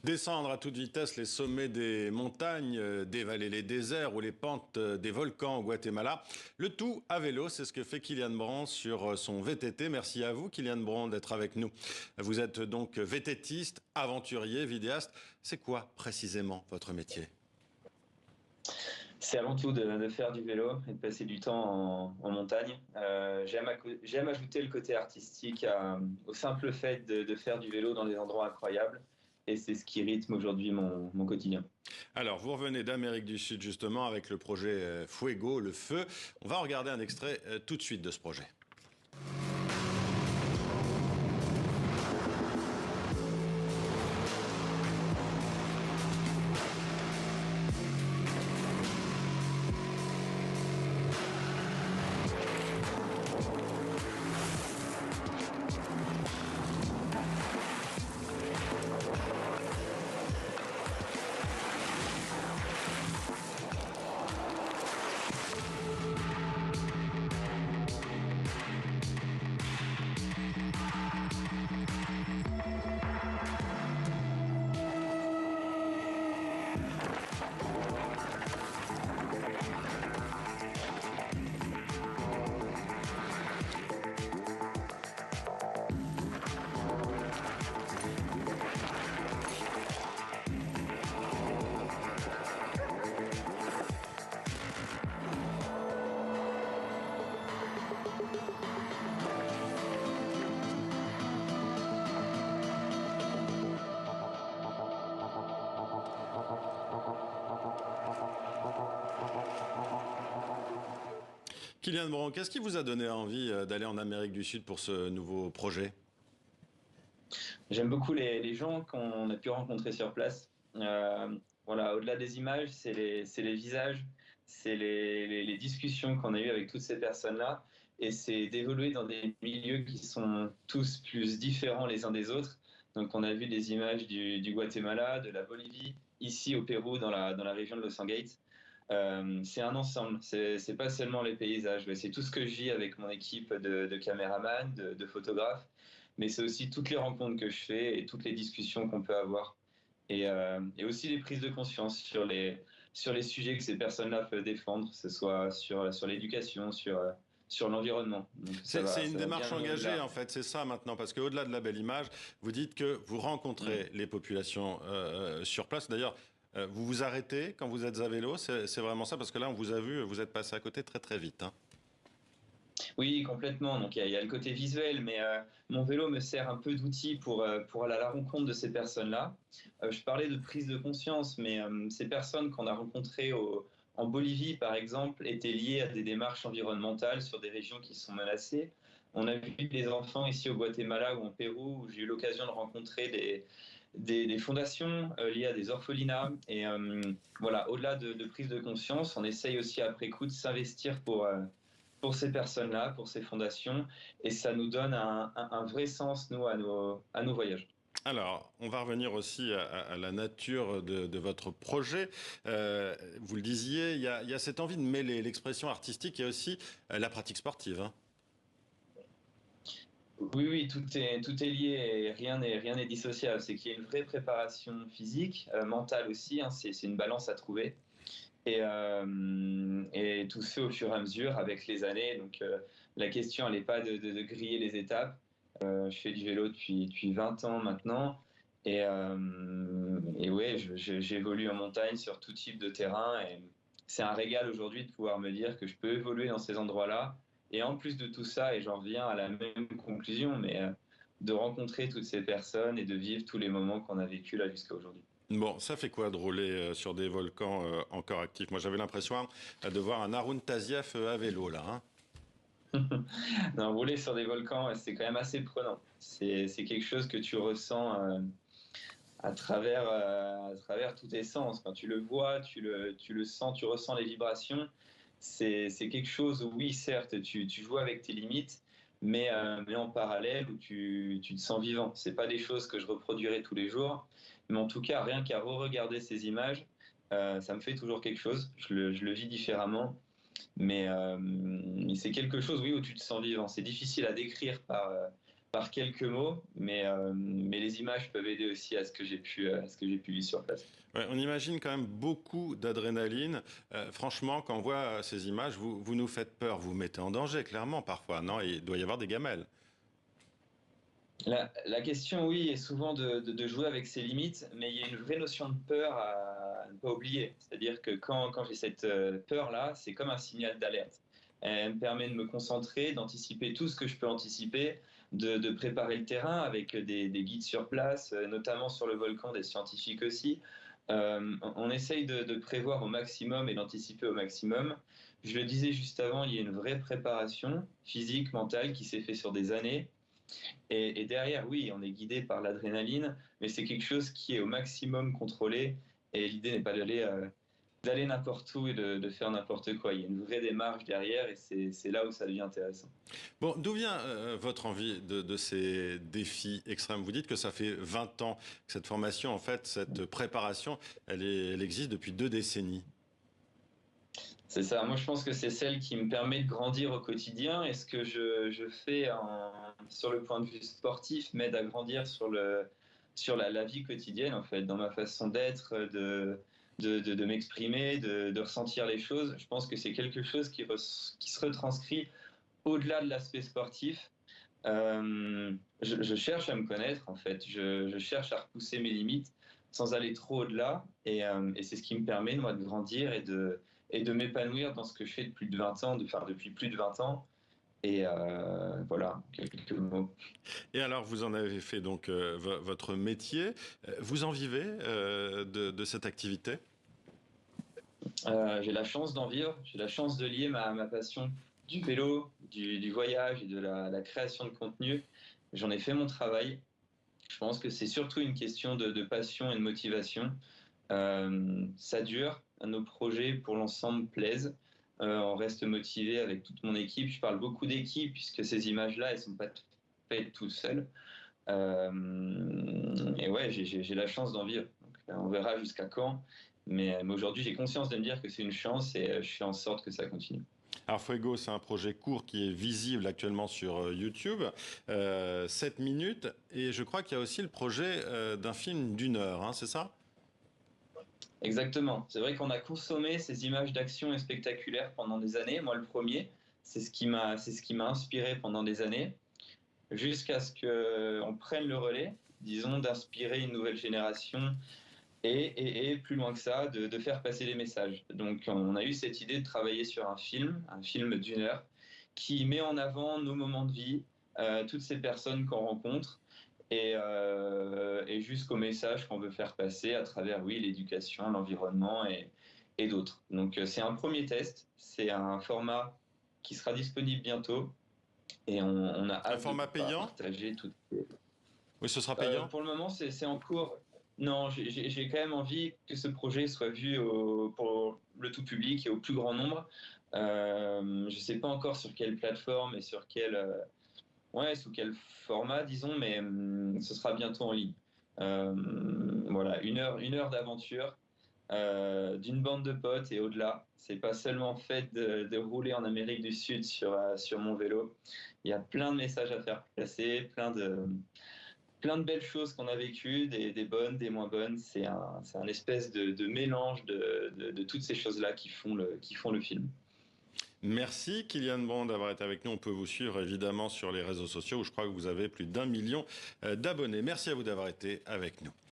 Descendre à toute vitesse les sommets des montagnes, dévaler les déserts ou les pentes des volcans au Guatemala. Le tout à vélo, c'est ce que fait Kylian Bran sur son VTT. Merci à vous, Kylian Bran, d'être avec nous. Vous êtes donc VTTiste, aventurier, vidéaste. C'est quoi précisément votre métier? C'est avant tout de faire du vélo et de passer du temps en montagne. J'aime ajouter le côté artistique au simple fait de faire du vélo dans des endroits incroyables. Et c'est ce qui rythme aujourd'hui mon quotidien. Alors, vous revenez d'Amérique du Sud justement avec le projet Fuego, le feu. On va regarder un extrait tout de suite de ce projet. Kylian Bran, qu'est-ce qui vous a donné envie d'aller en Amérique du Sud pour ce nouveau projet? J'aime beaucoup les gens qu'on a pu rencontrer sur place. Voilà, au-delà des images, c'est les visages, c'est les discussions qu'on a eues avec toutes ces personnes-là. Et c'est d'évoluer dans des milieux qui sont tous plus différents les uns des autres. Donc on a vu des images du Guatemala, de la Bolivie, ici au Pérou, dans la région de Los Angeles. C'est un ensemble, c'est pas seulement les paysages, mais c'est tout ce que je vis avec mon équipe de caméramans, de photographes, mais c'est aussi toutes les rencontres que je fais et toutes les discussions qu'on peut avoir. Et aussi les prises de conscience sur les sujets que ces personnes-là peuvent défendre, que ce soit sur l'éducation, sur l'environnement. Donc C'est une ça va démarche bien engagée, au-delà. en fait, c'est ça maintenant, parce qu'au-delà de la belle image, vous dites que vous rencontrez les populations sur place. D'ailleurs, vous vous arrêtez quand vous êtes à vélo, c'est vraiment ça, parce que là, on vous a vu, vous êtes passé à côté très très vite, hein. Oui, complètement. Donc il y a le côté visuel, mais mon vélo me sert un peu d'outil pour aller à la rencontre de ces personnes-là. Je parlais de prise de conscience, mais ces personnes qu'on a rencontrées en Bolivie, par exemple, étaient liées à des démarches environnementales sur des régions qui sont menacées. On a vu des enfants ici au Guatemala ou en Pérou, où j'ai eu l'occasion de rencontrer des fondations liées à des orphelinats. Et voilà, au-delà de prise de conscience, on essaye aussi après coup de s'investir pour ces personnes-là, pour ces fondations, et ça nous donne un vrai sens, nous, à nos voyages. Alors, on va revenir aussi à la nature de votre projet. Vous le disiez, il y a cette envie de mêler l'expression artistique et aussi la pratique sportive, hein. Oui, oui, tout est lié et rien n'est dissociable. C'est qu'il y a une vraie préparation physique, mentale aussi, hein, c'est une balance à trouver. Et tout se fait au fur et à mesure avec les années. Donc la question, elle n'est pas de griller les étapes. Je fais du vélo depuis 20 ans maintenant. Et ouais, j'évolue en montagne sur tout type de terrain. Et c'est un régal aujourd'hui de pouvoir me dire que je peux évoluer dans ces endroits-là. Et en plus de tout ça, et j'en reviens à la même conclusion, mais de rencontrer toutes ces personnes et de vivre tous les moments qu'on a vécu là jusqu'à aujourd'hui. Bon, ça fait quoi de rouler sur des volcans encore actifs? Moi, j'avais l'impression de voir un Haroun Tazieff à vélo, là, hein. Non, rouler sur des volcans, c'est quand même assez prenant. C'est quelque chose que tu ressens à travers tous tes sens. Quand tu le vois, tu le sens, tu ressens les vibrations. C'est quelque chose où, oui, certes, tu joues avec tes limites, mais en parallèle, où tu te sens vivant. C'est pas des choses que je reproduirais tous les jours, mais en tout cas, rien qu'à re-regarder ces images, ça me fait toujours quelque chose. Je le vis différemment. Mais c'est quelque chose, oui, où tu te sens vivant. C'est difficile à décrire par quelques mots, mais les images peuvent aider aussi à ce que j'ai pu vivre sur place. Ouais, on imagine quand même beaucoup d'adrénaline. Franchement, quand on voit ces images, vous nous faites peur, vous vous mettez en danger, clairement, parfois. Non, il doit y avoir des gamelles. La question, oui, est souvent de jouer avec ses limites, mais il y a une vraie notion de peur à ne pas oublier. C'est-à-dire que quand j'ai cette peur-là, c'est comme un signal d'alerte. Elle me permet de me concentrer, d'anticiper tout ce que je peux anticiper, de préparer le terrain avec des guides sur place, notamment sur le volcan, des scientifiques aussi. On essaye de prévoir au maximum et d'anticiper au maximum. Je le disais juste avant, il y a une vraie préparation physique, mentale qui s'est fait sur des années. Et derrière, oui, on est guidé par l'adrénaline, mais c'est quelque chose qui est au maximum contrôlé. Et l'idée n'est pas d'aller n'importe où et de faire n'importe quoi. Il y a une vraie démarche derrière et c'est là où ça devient intéressant. Bon, d'où vient votre envie de ces défis extrêmes? Vous dites que ça fait 20 ans que cette formation, en fait, cette préparation, elle existe depuis 2 décennies. C'est ça. Moi, je pense que c'est celle qui me permet de grandir au quotidien. Et ce que je fais sur le point de vue sportif m'aide à grandir sur la vie quotidienne, en fait, dans ma façon d'être, de m'exprimer, de ressentir les choses. Je pense que c'est quelque chose qui se retranscrit au-delà de l'aspect sportif. Je cherche à me connaître, en fait. Je cherche à repousser mes limites sans aller trop au-delà. Et c'est ce qui me permet, moi, de grandir et de m'épanouir dans ce que je fais depuis plus de 20 ans, depuis plus de 20 ans. Et voilà, quelques mots. Et alors, vous en avez fait donc votre métier. Vous en vivez de cette activité? J'ai la chance d'en vivre, j'ai la chance de lier ma passion du vélo, du voyage et de la création de contenu. J'en ai fait mon travail. Je pense que c'est surtout une question de passion et de motivation. Ça dure, nos projets pour l'ensemble plaisent. On reste motivé avec toute mon équipe. Je parle beaucoup d'équipe puisque ces images-là, elles sont pas faites tout seules. Et ouais, j'ai la chance d'en vivre. Donc, on verra jusqu'à quand. Mais aujourd'hui, j'ai conscience de me dire que c'est une chance et je fais en sorte que ça continue. Alors, Fuego, c'est un projet court qui est visible actuellement sur YouTube, 7 minutes. Et je crois qu'il y a aussi le projet d'un film d'1 heure, hein, c'est ça? Exactement. C'est vrai qu'on a consommé ces images d'action et spectaculaires pendant des années. Moi, le premier, c'est ce qui m'a inspiré pendant des années, jusqu'à ce qu'on prenne le relais, disons, d'inspirer une nouvelle génération et plus loin que ça, de faire passer des messages. Donc, on a eu cette idée de travailler sur un film d'1 heure, qui met en avant nos moments de vie, toutes ces personnes qu'on rencontre, et jusqu'au message qu'on veut faire passer à travers, oui, l'éducation, l'environnement et d'autres. Donc, c'est un premier test, c'est un format qui sera disponible bientôt, et on a Un hâte de format pouvoir payant? partager tout. Oui, ce sera payant. Pour le moment, c'est en cours. Non, j'ai quand même envie que ce projet soit vu pour le tout public et au plus grand nombre. Je ne sais pas encore sur quelle plateforme et ouais, sous quel format, disons, mais ce sera bientôt en ligne. Voilà, une heure d'aventure d'une bande de potes et au-delà. C'est pas seulement fait de rouler en Amérique du Sud sur mon vélo. Il y a plein de messages à faire passer, plein de belles choses qu'on a vécues, des bonnes, des moins bonnes. C'est un espèce de mélange de toutes ces choses-là qui font le film. Merci Kylian Brand d'avoir été avec nous. On peut vous suivre évidemment sur les réseaux sociaux où je crois que vous avez plus d'1 million d'abonnés. Merci à vous d'avoir été avec nous.